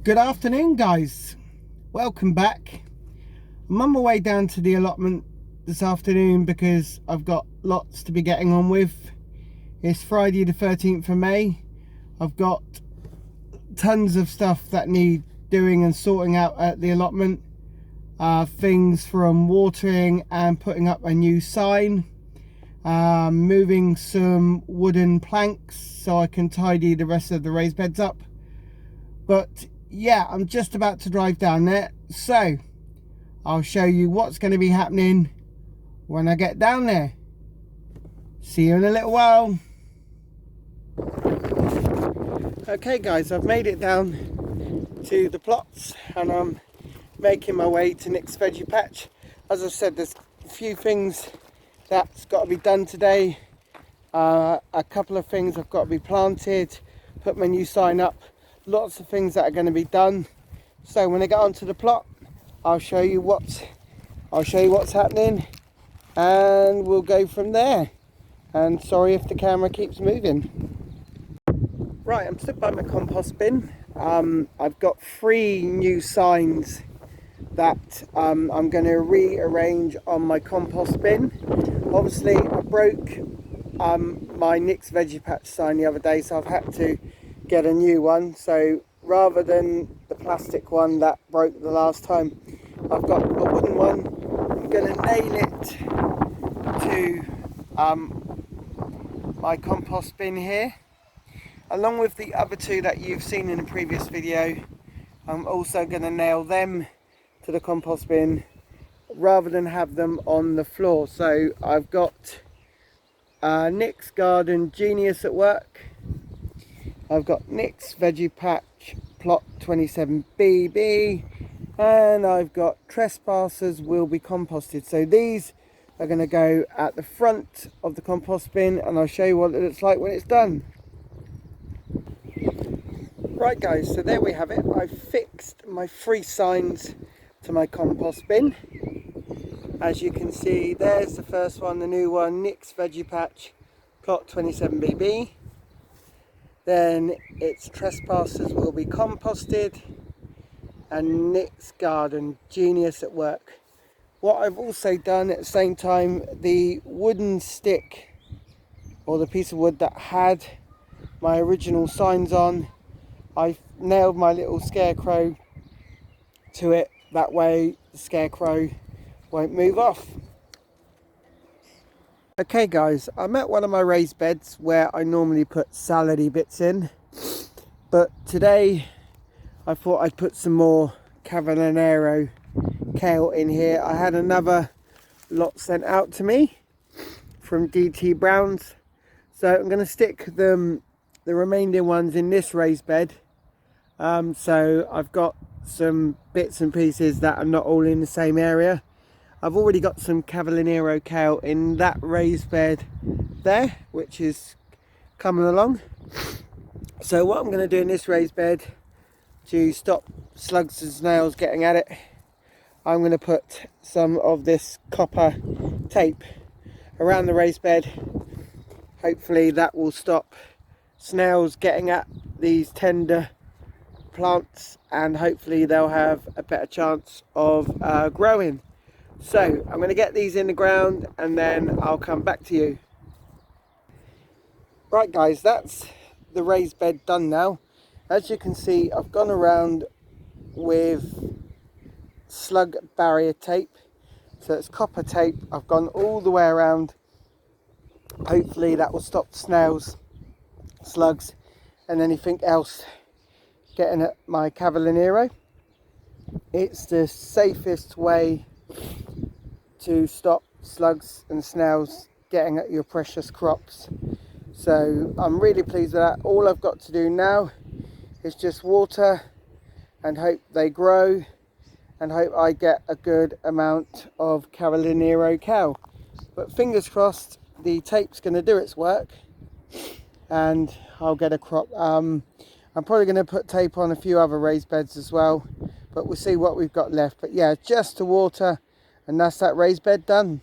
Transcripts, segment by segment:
Good afternoon, guys. Welcome back. I'm on my way down to the allotment this afternoon because I've got lots to be getting on with. It's Friday the 13th of May. I've got tons of stuff that need doing and sorting out at the allotment. Things from watering and putting up a new sign. Moving some wooden planks so I can tidy the rest of the raised beds up. But yeah, I'm just about to drive down there, so I'll show you what's going to be happening when I get down there. See you in a little while. Okay guys, I've made it down to the plots and I'm making my way to Nick's veggie patch. As I said, there's a few things that's got to be done today. A couple of things have got to be planted, put my new sign up. Lots of things that are going to be done. So when I get onto the plot, I'll show you what's happening, and we'll go from there. And sorry if the camera keeps moving. Right, I'm stood by my compost bin. I've got 3 new signs that I'm going to rearrange on my compost bin. Obviously, I broke my Nick's veggie patch sign the other day, so I've had to get a new one. So rather than the plastic one that broke the last time, I've got a wooden one. I'm going to nail it to my compost bin here, along with the other 2 that you've seen in the previous video. I'm also going to nail them to the compost bin rather than have them on the floor. So I've got Nick's Garden Genius at work. I've got Nick's Veggie Patch Plot 27BB, and I've got Trespassers Will Be Composted. So these are going to go at the front of the compost bin, and I'll show you what it looks like when it's done. Right guys, so there we have it. I've fixed my 3 signs to my compost bin. As you can see, there's the first one, the new one, Nick's Veggie Patch Plot 27BB. Then it's Trespassers Will Be Composted, and Nick's Garden Genius at work. What I've also done at the same time, the wooden stick, or the piece of wood that had my original signs on, I've nailed my little scarecrow to it. That way the scarecrow won't move off. Okay guys, I'm at one of my raised beds where I normally put salady bits in, but today I thought I'd put some more Niro kale in here. I had another lot sent out to me from DT Browns, so I'm going to stick the remaining ones in this raised bed. So I've got some bits and pieces that are not all in the same area. I've already got some Niro kale in that raised bed there, which is coming along. So what I'm going to do in this raised bed to stop slugs and snails getting at it, I'm going to put some of this copper tape around the raised bed. Hopefully that will stop snails getting at these tender plants, and hopefully they'll have a better chance of growing. So I'm going to get these in the ground and then I'll come back to you. Right guys, that's the raised bed done now. As you can see, I've gone around with slug barrier tape. So it's copper tape. I've gone all the way around. Hopefully that will stop snails, slugs and anything else getting at my Niro. It's the safest way to stop slugs and snails getting at your precious crops. So I'm really pleased with that. All I've got to do now is just water and hope they grow, and hope I get a good amount of Niro kale. But fingers crossed, the tape's going to do its work and I'll get a crop. I'm probably going to put tape on a few other raised beds as well, but we'll see what we've got left. But yeah, just to water, and that's that raised bed done.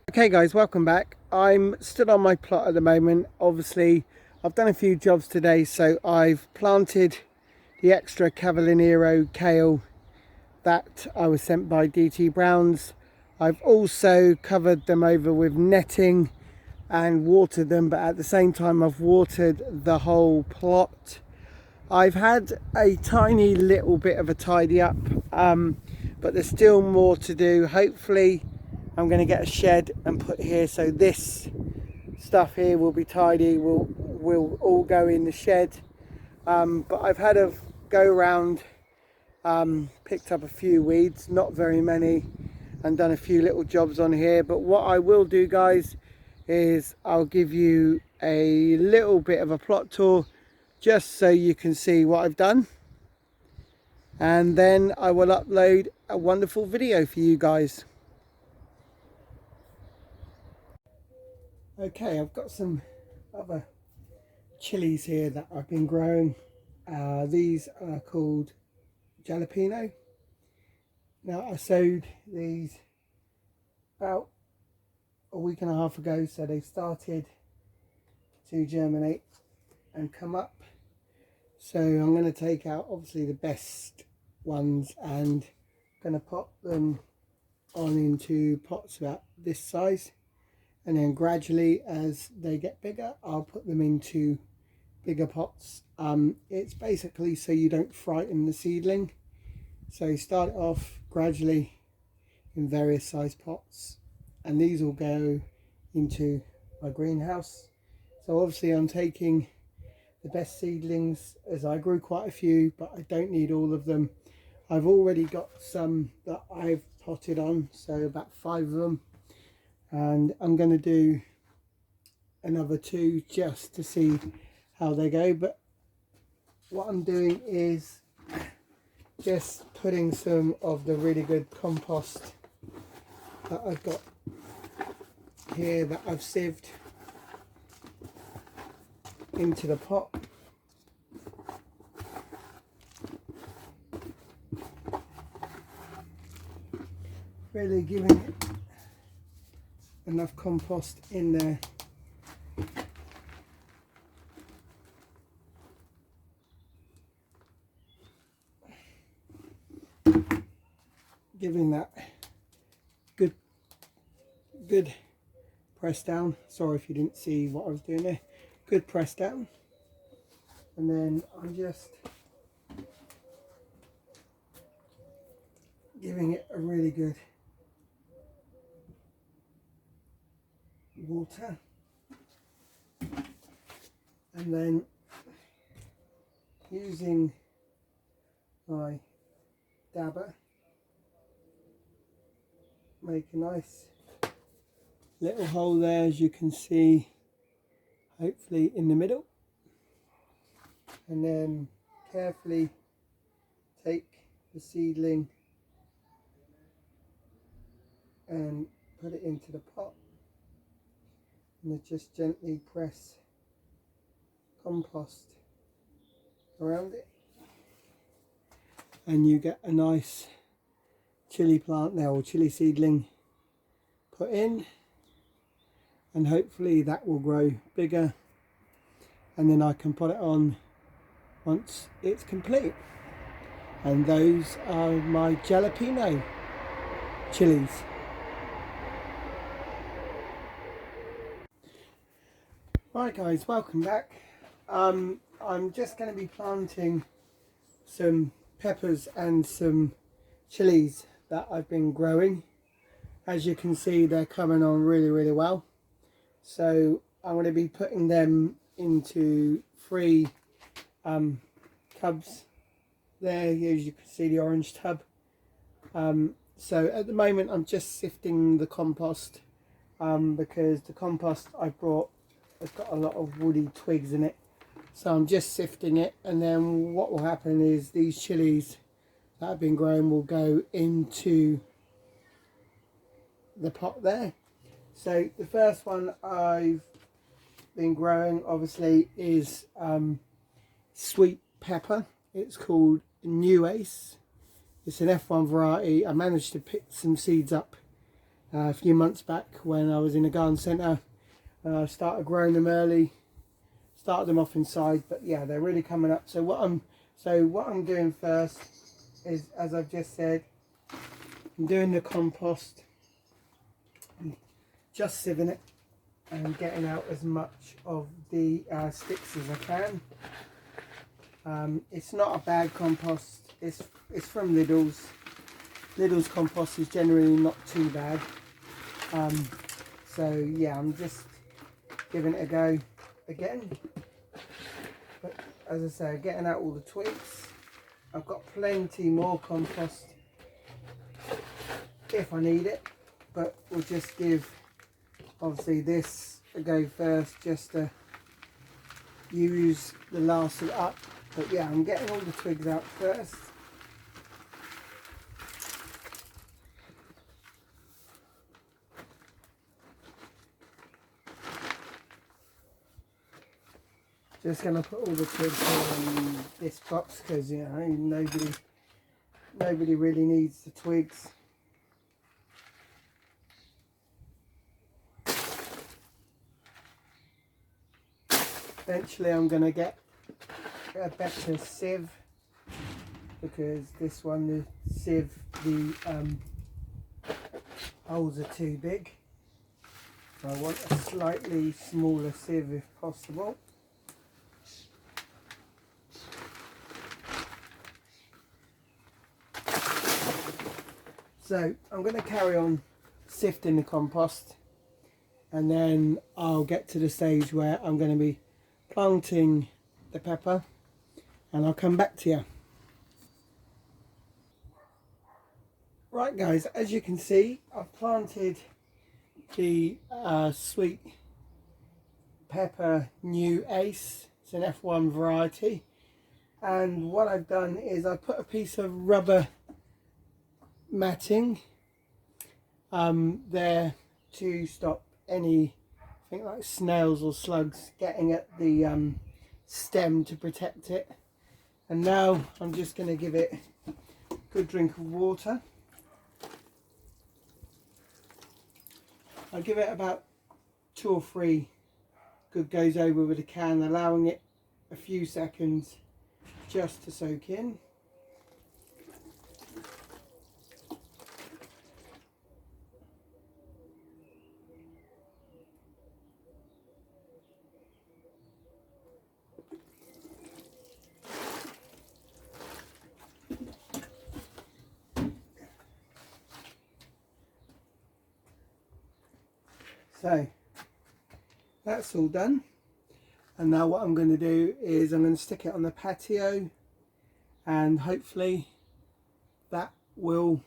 Okay guys, welcome back. I'm still on my plot at the moment. Obviously I've done a few jobs today, so I've planted the extra Niro kale that I was sent by DT Brown's. I've also covered them over with netting and watered them, but at the same time I've watered the whole plot. I've had a tiny little bit of a tidy up, but there's still more to do. Hopefully I'm going to get a shed and put here, so this stuff here will be tidy, will all go in the shed. But I've had a go around, picked up a few weeds, not very many, and done a few little jobs on here. But what I will do, guys, is I'll give you a little bit of a plot tour just so you can see what I've done, and then I will upload a wonderful video for you guys. Okay, I've got some other chilies here that I've been growing. These are called jalapeno. Now, I sowed these about a week and a half ago, so they started to germinate and come up. So I'm going to take out obviously the best ones and going to pop them on into pots about this size, and then gradually as they get bigger I'll put them into bigger pots. It's basically so you don't frighten the seedling, so you start it off gradually in various size pots, and these will go into my greenhouse. So obviously I'm taking the best seedlings, as I grew quite a few, but I don't need all of them. I've already got some that I've potted on, so about 5 of them, and I'm going to do another 2 just to see how they go. But what I'm doing is just putting some of the really good compost that I've got here that I've sieved into the pot. Really giving it enough compost in there. Giving that good press down. Sorry if you didn't see what I was doing there. Good press down, and then I'm just giving it a really good water, and then using my dabber, make a nice little hole there, as you can see, hopefully in the middle, and then carefully take the seedling and put it into the pot, and just gently press compost around it, and you get a nice chili plant there, or chili seedling put in, and hopefully that will grow bigger, and then I can put it on once it's complete. And those are my jalapeno chilies. Right guys, welcome back. I'm just going to be planting some peppers and some chilies that I've been growing. As you can see, they're coming on really well. So I'm going to be putting them into 3 tubs there. As you can see, the orange tub. So at the moment I'm just sifting the compost, because the compost I brought has got a lot of woody twigs in it. So I'm just sifting it, and then what will happen is these chilies that have been grown will go into the pot there. So the first one I've been growing obviously is sweet pepper. It's called New Ace. It's an F1 variety. I managed to pick some seeds up a few months back when I was in a garden centre. I started growing them early, started them off inside, but yeah, they're really coming up. So what I'm So what I'm doing first is, as I've just said, I'm doing the compost, I'm just sieving it and getting out as much of the sticks as I can. It's not a bad compost, it's from Lidl's. Lidl's compost is generally not too bad. So yeah, I'm just giving it a go again. But as I say, getting out all the twigs. I've got plenty more compost if I need it, but we'll just give obviously this a go first, just to use the last of it up. But yeah, I'm getting all the twigs out first. Just going to put all the twigs in this box because, you know, nobody really needs the twigs. Eventually I'm going to get a better sieve, because this one, the sieve, the holes are too big. So I want a slightly smaller sieve if possible. So I'm going to carry on sifting the compost, and then I'll get to the stage where I'm going to be planting the pepper, and I'll come back to you. Right guys, as you can see, I've planted the sweet pepper new Ace. It's an F1 variety, and what I've done is I put a piece of rubber matting there to stop anything like snails or slugs getting at the stem, to protect it. And now I'm just going to give it a good drink of water. I'll give it about 2 or 3 good goes over with a can, allowing it a few seconds just to soak in. So that's all done, and now what I'm going to do is I'm going to stick it on the patio, and hopefully that will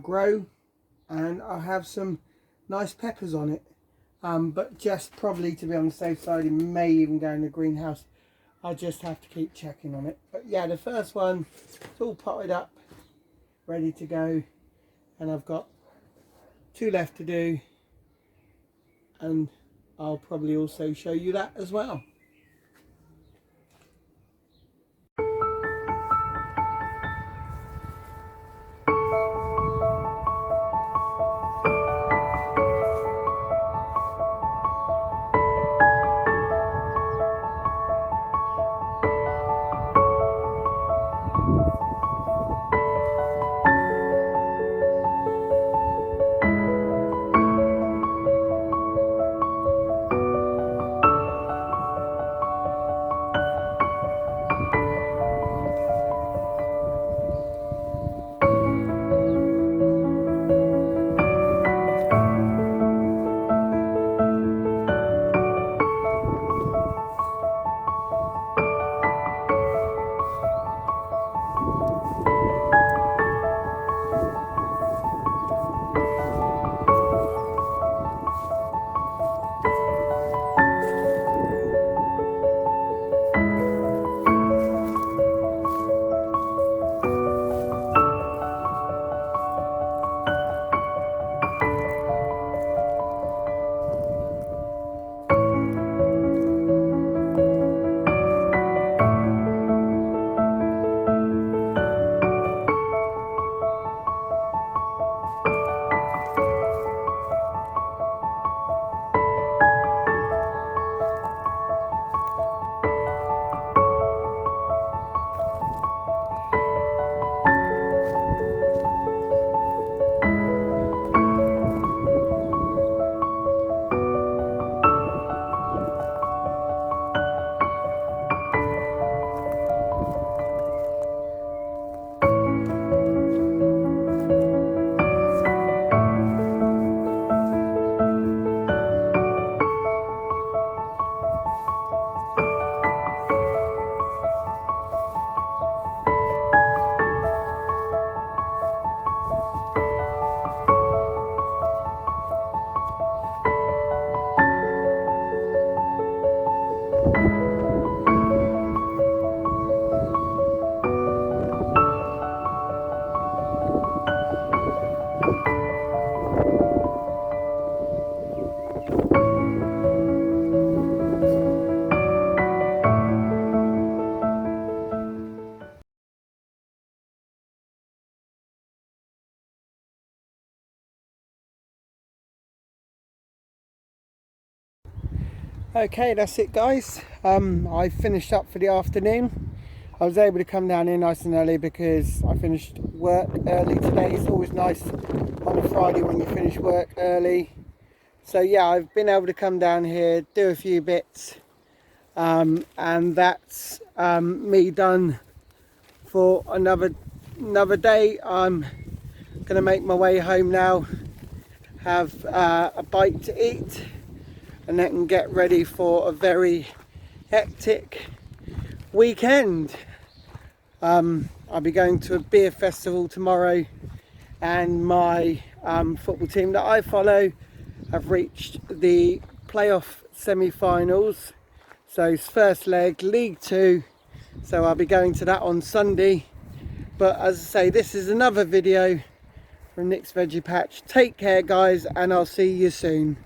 grow, and I'll have some nice peppers on it. But just probably to be on the safe side, it may even go in the greenhouse. I'll just have to keep checking on it. But yeah, the first one, it's all potted up, ready to go, and I've got 2 left to do, and I'll probably also show you that as well. Okay, that's it guys. I finished up for the afternoon. I was able to come down here nice and early because I finished work early today. It's always nice on a Friday when you finish work early. So yeah, I've been able to come down here, do a few bits, and that's me done for another day. I'm gonna make my way home now, have a bite to eat, and then get ready for a very hectic weekend. I'll be going to a beer festival tomorrow, and my football team that I follow have reached the playoff semi-finals. So it's first leg, League 2. So I'll be going to that on Sunday. But as I say, this is another video from Nick's Veggie Patch. Take care guys, and I'll see you soon.